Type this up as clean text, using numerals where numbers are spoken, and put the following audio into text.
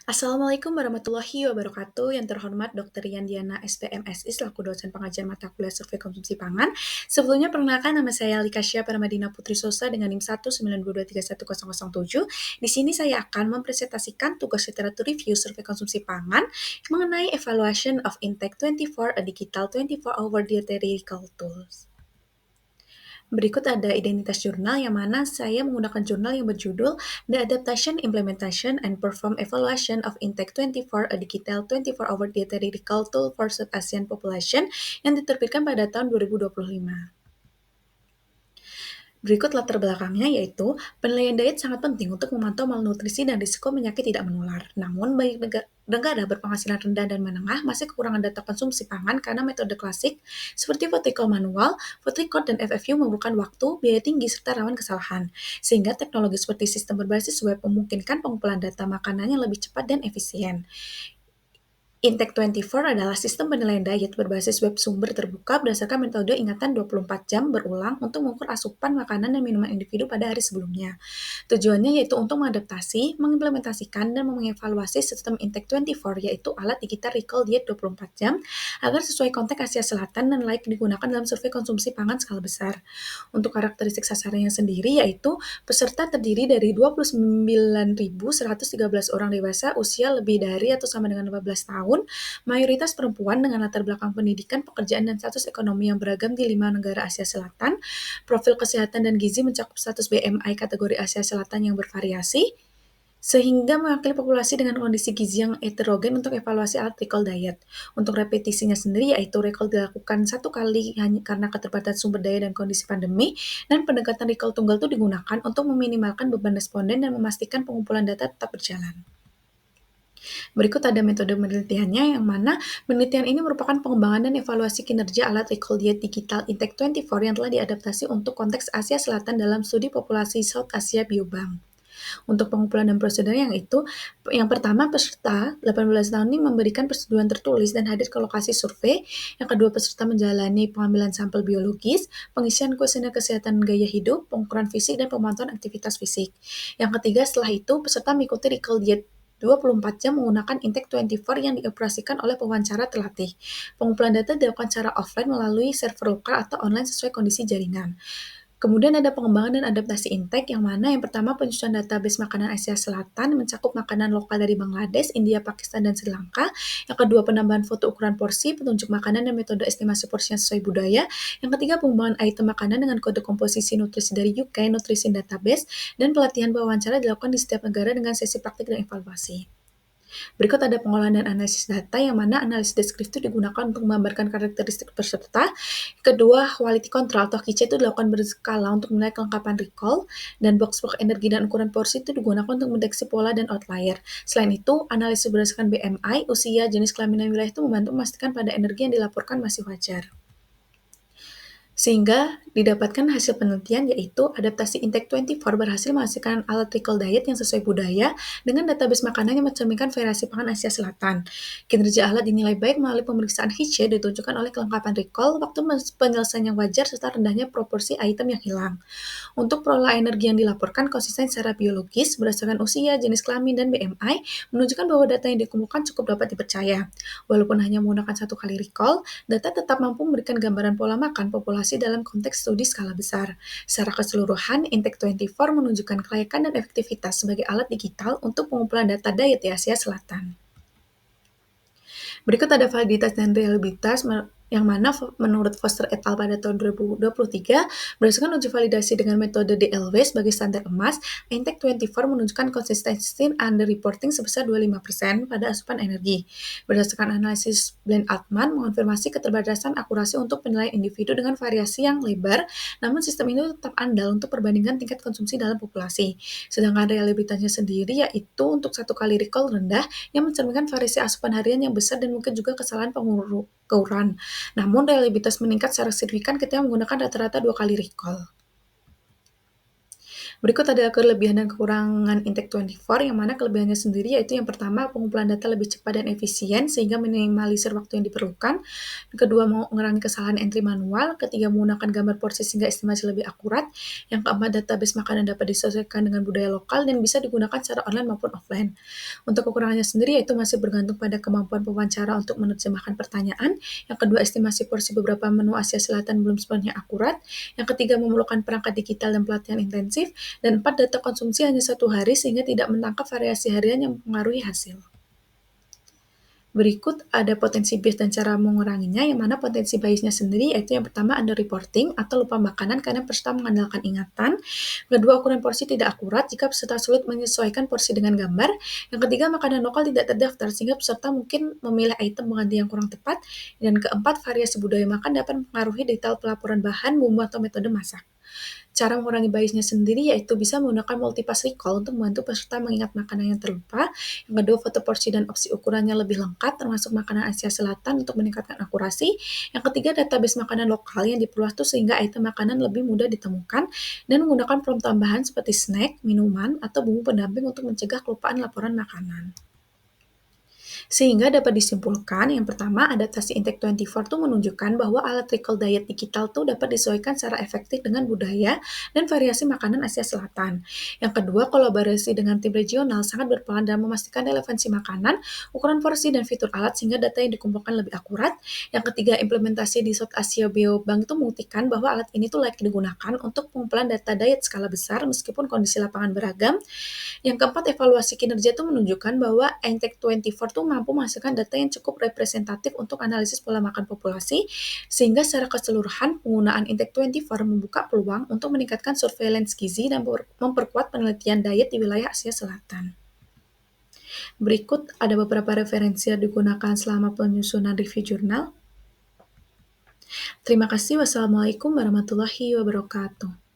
Assalamualaikum warahmatullahi wabarakatuh. Yang terhormat Dr. Yandiana SPMSI selaku dosen pengajar mata kuliah survei konsumsi pangan. Sebelumnya perkenalkan nama saya Likasya Paramadina Putri Sosa dengan NIM 192231007. Di sini saya akan mempresentasikan tugas literatur review survei konsumsi pangan mengenai evaluation of intake 24 a digital 24-hour dietary tools. Berikut ada identitas jurnal yang mana saya menggunakan jurnal yang berjudul The Adaptation, Implementation, and Perform Evaluation of Intake 24, a Digital 24-Hour Dietary Recall Tool for South Asian Population yang diterbitkan pada tahun 2025. Berikut latar belakangnya yaitu, penilaian diet sangat penting untuk memantau malnutrisi dan risiko penyakit tidak menular. Namun, banyak negara berpenghasilan rendah dan menengah masih kekurangan data konsumsi pangan karena metode klasik seperti food recall manual, food record, dan FFU memerlukan waktu, biaya tinggi, serta rawan kesalahan. Sehingga teknologi seperti sistem berbasis web memungkinkan pengumpulan data makanan yang lebih cepat dan efisien. Intake 24 adalah sistem penilaian diet berbasis web sumber terbuka berdasarkan metode ingatan 24 jam berulang untuk mengukur asupan makanan dan minuman individu pada hari sebelumnya. Tujuannya yaitu untuk mengadaptasi, mengimplementasikan, dan mengevaluasi sistem Intake 24, yaitu alat digital recall diet 24 jam, agar sesuai konteks Asia Selatan dan layak digunakan dalam survei konsumsi pangan skala besar. Untuk karakteristik sasarannya sendiri yaitu peserta terdiri dari 29.113 orang dewasa usia lebih dari atau sama dengan 15 tahun, mayoritas perempuan dengan latar belakang pendidikan, pekerjaan, dan status ekonomi yang beragam di 5 negara Asia Selatan. Profil kesehatan dan gizi mencakup status BMI kategori Asia Selatan yang bervariasi, sehingga mewakili populasi dengan kondisi gizi yang heterogen untuk evaluasi alat recall diet. Untuk repetisinya sendiri yaitu recall dilakukan satu kali hanya karena keterbatasan sumber daya dan kondisi pandemi, dan pendekatan recall tunggal itu digunakan untuk meminimalkan beban responden dan memastikan pengumpulan data tetap berjalan. Berikut ada metode penelitiannya yang mana penelitian ini merupakan pengembangan dan evaluasi kinerja alat recall diet digital Intake 24 yang telah diadaptasi untuk konteks Asia Selatan dalam studi populasi South Asia Biobank. Untuk pengumpulan dan prosedur yang pertama, peserta 18 tahun ini memberikan persetujuan tertulis dan hadir ke lokasi survei. Yang kedua, peserta menjalani pengambilan sampel biologis, pengisian kuesioner kesehatan gaya hidup, pengukuran fisik, dan pemantauan aktivitas fisik. Yang ketiga, setelah itu, peserta mengikuti recall diet 24 jam menggunakan Intake 24 yang dioperasikan oleh pewawancara terlatih. Pengumpulan data dilakukan secara offline melalui server lokal atau online sesuai kondisi jaringan. Kemudian ada pengembangan dan adaptasi intake yang mana yang pertama penyusunan database makanan Asia Selatan mencakup makanan lokal dari Bangladesh, India, Pakistan, dan Sri Lanka. Yang kedua penambahan foto ukuran porsi, petunjuk makanan, dan metode estimasi porsi yang sesuai budaya. Yang ketiga pengembangan item makanan dengan kode komposisi nutrisi dari UK Nutrition Database, dan pelatihan wawancara dilakukan di setiap negara dengan sesi praktik dan evaluasi. Berikut ada pengolahan dan analisis data yang mana analisis deskriptif digunakan untuk menggambarkan karakteristik peserta. Kedua, quality control atau QC itu dilakukan berskala untuk menilai kelengkapan recall, dan box-box energi dan ukuran porsi itu digunakan untuk mendeteksi pola dan outlier. Selain itu, analisis berdasarkan BMI, usia, jenis kelamin, dan wilayah itu membantu memastikan pada energi yang dilaporkan masih wajar. Sehingga didapatkan hasil penelitian yaitu adaptasi Intake 24 berhasil menghasilkan alat recall diet yang sesuai budaya dengan database makanan yang mencerminkan variasi pangan Asia Selatan. Kinerja alat dinilai baik melalui pemeriksaan HICE ditunjukkan oleh kelengkapan recall, waktu penyelesaian yang wajar, serta rendahnya proporsi item yang hilang. Untuk pola energi yang dilaporkan konsisten secara biologis berdasarkan usia, jenis kelamin, dan BMI, menunjukkan bahwa data yang dikumpulkan cukup dapat dipercaya. Walaupun hanya menggunakan satu kali recall, data tetap mampu memberikan gambaran pola makan populasi dalam konteks studi skala besar. Secara keseluruhan, Intake 24 menunjukkan kelayakan dan efektivitas sebagai alat digital untuk pengumpulan data diet di Asia Selatan. Berikut ada validitas dan reliabilitas yang mana menurut Foster et al. Pada tahun 2023, berdasarkan uji validasi dengan metode DLW sebagai standar emas, Intake 24 menunjukkan konsistensi underreporting sebesar 25% pada asupan energi. Berdasarkan analisis Blend Altman, mengonfirmasi keterbatasan akurasi untuk penilaian individu dengan variasi yang lebar, namun sistem ini tetap andal untuk perbandingan tingkat konsumsi dalam populasi. Sedangkan reliabilitasnya sendiri yaitu untuk satu kali recall rendah yang mencerminkan variasi asupan harian yang besar dan mungkin juga kesalahan pengukuran. Namun, reliabilitas meningkat secara signifikan ketika menggunakan rata-rata 2 kali recall. Berikut ada kelebihan dan kekurangan Intake 24, yang mana kelebihannya sendiri yaitu yang pertama, pengumpulan data lebih cepat dan efisien sehingga minimalisir waktu yang diperlukan. Yang kedua, mengurangi kesalahan entry manual. Ketiga, menggunakan gambar porsi sehingga estimasi lebih akurat. Yang keempat, database makanan dapat disesuaikan dengan budaya lokal dan bisa digunakan secara online maupun offline. Untuk kekurangannya sendiri yaitu masih bergantung pada kemampuan pewawancara untuk menerjemahkan pertanyaan. Yang kedua, estimasi porsi beberapa menu Asia Selatan belum sepenuhnya akurat. Yang ketiga, memerlukan perangkat digital dan pelatihan intensif. Dan empat, data konsumsi hanya 1 hari sehingga tidak menangkap variasi harian yang mempengaruhi hasil. Berikut ada potensi bias dan cara menguranginya, yang mana potensi biasnya sendiri yaitu yang pertama, underreporting atau lupa makanan karena peserta mengandalkan ingatan. Kedua, ukuran porsi tidak akurat jika peserta sulit menyesuaikan porsi dengan gambar. Yang ketiga, makanan lokal tidak terdaftar sehingga peserta mungkin memilih item pengganti yang kurang tepat. Dan keempat, variasi budaya makan dapat mempengaruhi detail pelaporan bahan, bumbu, atau metode masak. Cara mengurangi biasnya sendiri yaitu bisa menggunakan multipass recall untuk membantu peserta mengingat makanan yang terlupa. Yang kedua, foto porsi dan opsi ukurannya lebih lengkap termasuk makanan Asia Selatan untuk meningkatkan akurasi. Yang ketiga, database makanan lokal yang diperluas tuh sehingga item makanan lebih mudah ditemukan, dan menggunakan prompt tambahan seperti snack, minuman, atau bumbu pendamping untuk mencegah kelupaan laporan makanan. Sehingga dapat disimpulkan, yang pertama, adaptasi Intake 24 tuh menunjukkan bahwa alat recall diet digital tuh dapat disesuaikan secara efektif dengan budaya dan variasi makanan Asia Selatan. Yang kedua, kolaborasi dengan tim regional sangat berperan dalam memastikan relevansi makanan, ukuran porsi, dan fitur alat sehingga data yang dikumpulkan lebih akurat. Yang ketiga, implementasi di South Asia Biobank itu membuktikan bahwa alat ini tuh layak digunakan untuk pengumpulan data diet skala besar meskipun kondisi lapangan beragam. Yang keempat, evaluasi kinerja itu menunjukkan bahwa Intake 24 tuh mampu menghasilkan data yang cukup representatif untuk analisis pola makan populasi, sehingga secara keseluruhan penggunaan Intake 24 membuka peluang untuk meningkatkan surveillance gizi dan memperkuat penelitian diet di wilayah Asia Selatan. Berikut ada beberapa referensi yang digunakan selama penyusunan review jurnal. Terima kasih. Wassalamualaikum warahmatullahi wabarakatuh.